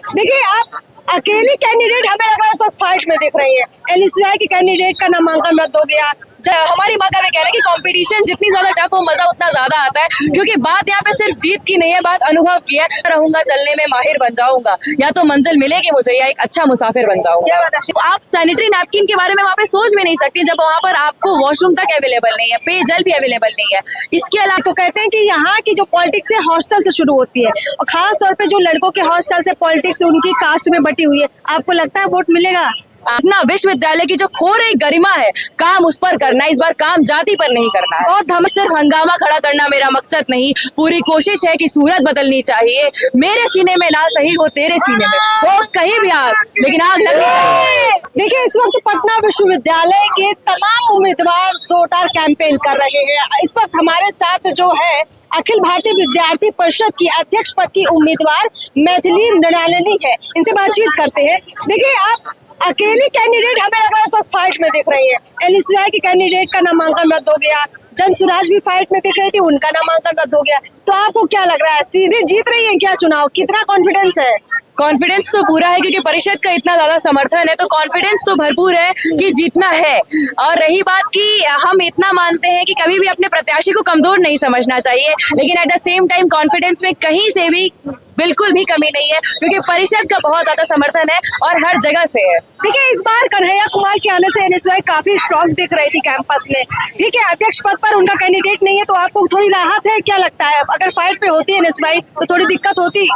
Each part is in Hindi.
देखिए, आप अकेली कैंडिडेट हमें लग रहा है सब फाइट में दिख रही है। एनएसयूआई की कैंडिडेट का नामांकन रद्द हो गया। हमारी माँ का भी कहना है कि कंपटीशन जितनी ज्यादा टफ हो मजा उतना ज्यादा आता है, क्योंकि बात यहाँ पे सिर्फ जीत की नहीं है, बात अनुभव की है। रहूंगा चलने में माहिर बन जाऊंगा, या तो मंजिल मिलेगी मुझे या एक अच्छा मुसाफिर बन जाऊंगा। तो आप सैनिटरी नैपकिन के बारे में वहाँ पे सोच भी नहीं सकती जब वहाँ पर आपको वॉशरूम तक अवेलेबल नहीं है, पेयजल भी अवेलेबल नहीं है। इसके अलावा तो कहते हैं कि यहाँ की जो पॉलिटिक्स है हॉस्टल से शुरू होती है, और खास तौर पे जो लड़कों के हॉस्टल से पॉलिटिक्स उनकी कास्ट में बटी हुई है। आपको लगता है वोट मिलेगा? अपना विश्वविद्यालय की जो खो रही गरिमा है, काम उस पर करना है। इस बार काम जाति पर नहीं करना है और हम सिर्फ हंगामा खड़ा करना मेरा मकसद नहीं। पूरी कोशिश है कि सूरत बदलनी चाहिए। मेरे सीने में ना सही हो तेरे सीने में हो कहीं भी आग, लेकिन आग लगनी चाहिए। देखिए, इस वक्त पटना विश्वविद्यालय के तमाम उम्मीदवार जोरदार कैंपेन कर रहे हैं। इस वक्त हमारे साथ जो है अखिल भारतीय विद्यार्थी परिषद की अध्यक्ष पद की उम्मीदवार मैथिली नैनानी है। इनसे बातचीत करते हैं। देखिए, आप अकेली कैंडिडेट हमें लग रहा है सब फाइट में दिख रही है। एनएसयूआई की कैंडिडेट का नामांकन रद्द हो गया। जन सुराज भी फाइट में दिख रही थी, उनका नामांकन रद्द हो गया। तो आपको क्या लग रहा है, सीधे जीत रही है क्या चुनाव? कितना कॉन्फिडेंस है? कॉन्फिडेंस तो पूरा है, क्योंकि परिषद का इतना ज्यादा समर्थन है, तो कॉन्फिडेंस तो भरपूर है कि जीतना है। और रही बात कि हम इतना मानते हैं कि कभी भी अपने प्रत्याशी को कमजोर नहीं समझना चाहिए, लेकिन at the same time confidence में कहीं से भी बिल्कुल भी कमी नहीं है, क्योंकि परिषद का बहुत ज्यादा समर्थन है और हर जगह से है। देखिए, इस बार कन्हैया कुमार के आने से एनएसयूआई काफी स्ट्रॉन्ग दिख रही थी कैंपस में। ठीक है, अध्यक्ष पद पर उनका कैंडिडेट नहीं है, तो आपको थोड़ी राहत है? क्या लगता है, अगर फाइट पे होती है एनएसयूआई तो थोड़ी दिक्कत होती?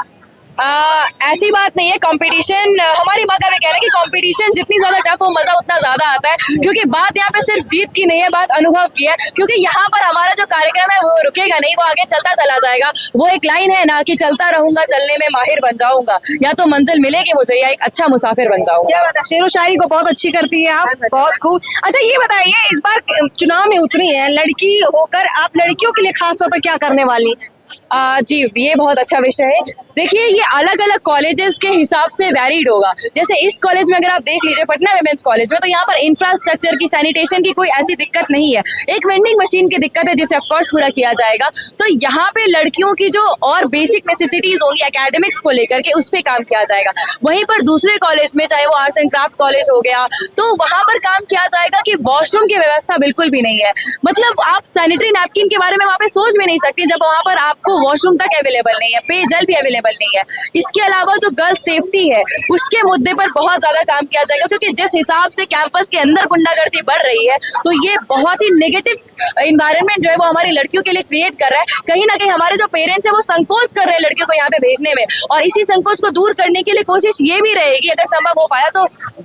ऐसी बात नहीं है। कंपटीशन, हमारी माँ का भी कहना है कि कंपटीशन जितनी ज्यादा टफ हो मजा उतना ज्यादा आता है, क्योंकि बात यहाँ पे सिर्फ जीत की नहीं है, बात अनुभव की है। क्योंकि यहाँ पर हमारा जो कार्यक्रम है वो रुकेगा नहीं, वो आगे चलता चला जाएगा। वो एक लाइन है ना कि चलता रहूंगा चलने में माहिर बन जाऊंगा, या तो मंजिल मिलेगी मुझे या एक अच्छा मुसाफिर बन जाऊंगा। क्या बात है, शेरो शायरी को बहुत अच्छी करती है आप, बहुत खूब। अच्छा, ये बताइए, इस बार चुनाव में उतरी है लड़की होकर, आप लड़कियों के लिए खास तौर पर क्या करने वाली हैं? जी, ये बहुत अच्छा विषय है। देखिए, ये अलग अलग कॉलेजेस के हिसाब से वैरिड होगा। जैसे इस कॉलेज में अगर आप देख लीजिए, पटना विमेंस कॉलेज में, तो यहाँ पर इंफ्रास्ट्रक्चर की, सैनिटेशन की कोई ऐसी दिक्कत नहीं है। एक वेंडिंग मशीन की दिक्कत है, जिसे ऑफकोर्स पूरा किया जाएगा। तो यहाँ पे लड़कियों की जो और बेसिक नेसेसिटीज होंगी एकेडमिक्स को लेकर के, उस पर काम किया जाएगा। वहीं पर दूसरे कॉलेज में, चाहे वो आर्ट्स एंड क्राफ्ट कॉलेज हो गया, तो वहां पर काम किया जाएगा कि वॉशरूम की व्यवस्था बिल्कुल भी नहीं है। मतलब आप सैनिटरी नैपकिन के बारे में वहां पे सोच भी नहीं सकती जब वहां पर आपको वॉशरूम तक अवेलेबल नहीं है, पेयजल भी अवेलेबल नहीं है। इसके अलावा जो गर्ल सेफ्टी है, उसके मुद्दे पर बहुत ज्यादा काम किया जाएगा, क्योंकि जिस हिसाब से कैंपस के अंदर गुंडागर्दी बढ़ रही है, तो ये बहुत ही नेगेटिव इन्वायरमेंट जो है वो हमारी लड़कियों के लिए क्रिएट कर रहा है। कहीं ना कहीं हमारे जो पेरेंट्स है वो संकोच कर रहे हैं लड़कियों को यहाँ पे भेजने में, और इसी संकोच को दूर करने के लिए कोशिश ये भी रहेगी, अगर संभव हो पाया तो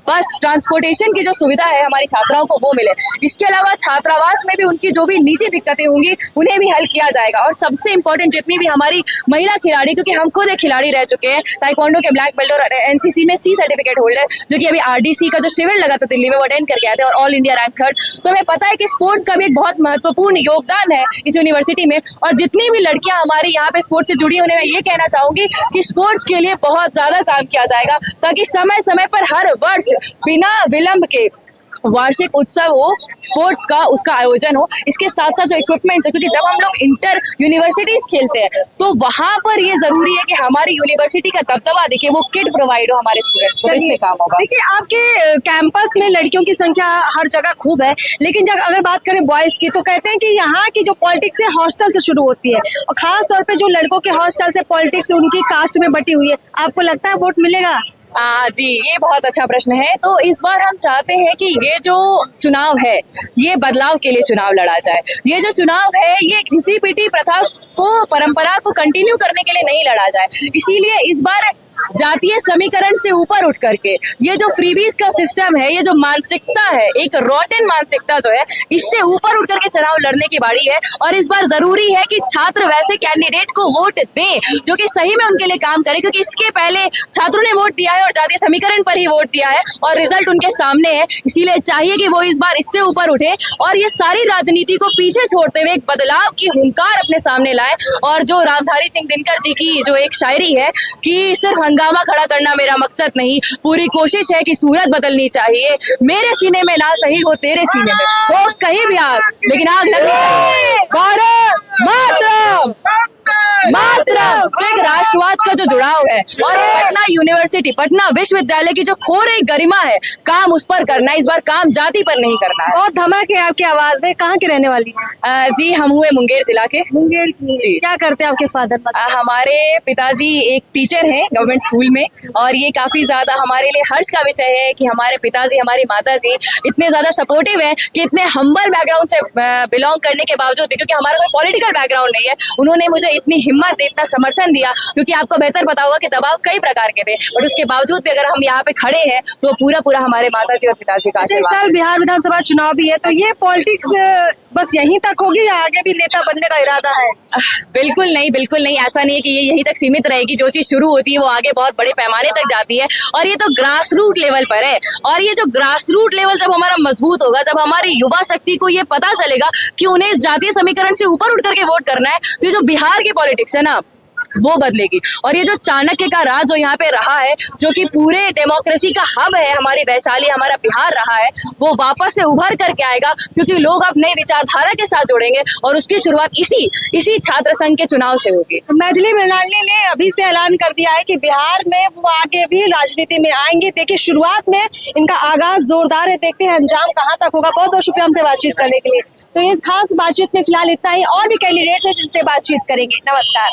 बस ट्रांसपोर्टेशन की जो सुविधा है हमारी छात्राओं को वो मिले। इसके अलावा छात्रावास में भी उनकी जो भी निजी दिक्कतें होंगी उन्हें भी हल किया जाएगा। और सबसे इंपॉर्टेंट, जितनी भी हमारी महिला खिलाड़ी, क्योंकि हम खुद एक खिलाड़ी रह चुके हैं, ताइक्वांडो के ब्लैक बेल्ट और एनसीसी में सी सर्टिफिकेट होल्डर, जो कि अभी आरडीसी का जो शिविर लगा था दिल्ली में वो अटेंड करके आए थे, और ऑल इंडिया रैंक 3rd। तो हमें पता है कि स्पोर्ट्स का भी एक बहुत महत्वपूर्ण योगदान है इस यूनिवर्सिटी में। और जितनी भी लड़कियां हमारी यहाँ पे स्पोर्ट्स से जुड़ी होने में, ये कहना चाहूंगी कि स्पोर्ट्स के लिए बहुत ज्यादा काम किया जाएगा, ताकि समय समय पर हर वर्ष बिना विलंब के वार्षिक उत्सव हो स्पोर्ट्स का, उसका आयोजन हो। इसके साथ साथ जो इक्विपमेंट्स है, क्योंकि जब हम लोग इंटर यूनिवर्सिटीज खेलते हैं तो वहां पर ये जरूरी है कि हमारी यूनिवर्सिटी का दबदबा दिखे, वो किट प्रोवाइड हो हमारे स्टूडेंट्स को, इसमें काम होगा। देखिए, आपके कैंपस में लड़कियों की संख्या हर जगह खूब है, लेकिन जब अगर बात करें बॉयज की, तो कहते हैं कि यहाँ की जो पॉलिटिक्स है हॉस्टल से शुरू होती है, और खास तौर पे जो लड़कों के हॉस्टल से पॉलिटिक्स उनकी कास्ट में बटी हुई है। आपको लगता है वोट मिलेगा? जी, ये बहुत अच्छा प्रश्न है। तो इस बार हम चाहते हैं कि ये जो चुनाव है ये बदलाव के लिए चुनाव लड़ा जाए। ये जो चुनाव है ये घिसी पिटी प्रथा को, परंपरा को कंटिन्यू करने के लिए नहीं लड़ा जाए। इसीलिए इस बार जातीय समीकरण से ऊपर उठ करके ये जो फ्रीबीज का सिस्टम है, ये जो मानसिकता है, एक रॉटन मानसिकता जो है, इससे ऊपर उठ करके चुनाव लड़ने की बारी है। और इस बार जरूरी है कि छात्र वैसे कैंडिडेट को वोट दें जो कि सही में उनके लिए काम करे, क्योंकि इसके पहले छात्रों ने वोट दिया है और जातीय समीकरण पर ही वोट दिया है और रिजल्ट उनके सामने है। इसीलिए चाहिए कि वो इस बार इससे ऊपर उठे और ये सारी राजनीति को पीछे छोड़ते हुए एक बदलाव की हुंकार अपने सामने लाए। और जो रामधारी सिंह दिनकर जी की जो एक शायरी है कि सिर्फ हंगामा खड़ा करना मेरा मकसद नहीं, पूरी कोशिश है कि सूरत बदलनी चाहिए। मेरे सीने में ना सही हो तेरे सीने में हो कहीं भी आग, लेकिन आग लगनी चाहिए। भारत मातरम। मातरम। तो एक राष्ट्रवाद का जो जुड़ाव है और पटना यूनिवर्सिटी, पटना विश्वविद्यालय की जो खो रही गरिमा है, काम उस पर करना है। इस बार काम जाति पर नहीं करना है। बहुत धमक है आपकी आवाज में। कहाँ के रहने वाली है? जी हम हुए मुंगेर जिला के। मुंगेर की। जी। क्या करते हैं आपके फादर? हमारे पिताजी एक टीचर हैं गवर्नमेंट स्कूल में, और ये काफी ज्यादा हमारे लिए हर्ष का विषय है कि हमारे पिताजी, हमारी माताजी इतने ज्यादा सपोर्टिव हैं कि इतने हम्बल बैकग्राउंड से बिलोंग करने के बावजूद भी, क्योंकि हमारा कोई पॉलिटिकल बैकग्राउंड नहीं है, उन्होंने मुझे इतनी हिम्मत, इतना समर्थन दिया। क्योंकि आपको बेहतर पता होगा कि दबाव कई प्रकार के थे, बट उसके बावजूद भी अगर हम यहाँ पे खड़े हैं तो पूरा हमारे माताजी और पिताजी का इस आशीर्वाद। साल बिहार विधानसभा चुनाव भी है, तो ये पॉलिटिक्स बस यहीं तक होगी या आगे भी नेता बनने का इरादा है? बिल्कुल नहीं, ऐसा नहीं है कि ये यहीं तक सीमित रहेगी। जो चीज शुरू होती है वो आगे बहुत बड़े पैमाने तक जाती है, और ये तो ग्रास रूट लेवल पर है। और ये जो ग्रास रूट लेवल जब हमारा मजबूत होगा, जब हमारी युवा शक्ति को ये पता चलेगा कि उन्हें इस जातीय समीकरण से ऊपर उठ करके वोट करना है, तो ये जो बिहार की पॉलिटिक्स है ना, वो बदलेगी। और ये जो चाणक्य का राज जो यहाँ पे रहा है, जो कि पूरे डेमोक्रेसी का हब है, हमारी वैशाली, हमारा बिहार रहा है, वो वापस से उभर करके आएगा, क्योंकि लोग अब नई विचारधारा के साथ जुड़ेंगे, और उसकी शुरुआत इसी छात्र संघ के चुनाव से होगी। मैथिली मृणालिनी ने अभी से ऐलान कर दिया है कि बिहार में वो आगे भी राजनीति में आएंगे। देखिए, शुरुआत में इनका आगाज जोरदार है, देखते हैं अंजाम कहाँ तक होगा। बहुत बहुत शुक्रिया हमसे बातचीत करने के लिए। तो इस खास बातचीत में फिलहाल इतना ही, और भी कैंडिडेट है जिनसे बातचीत करेंगे। नमस्कार।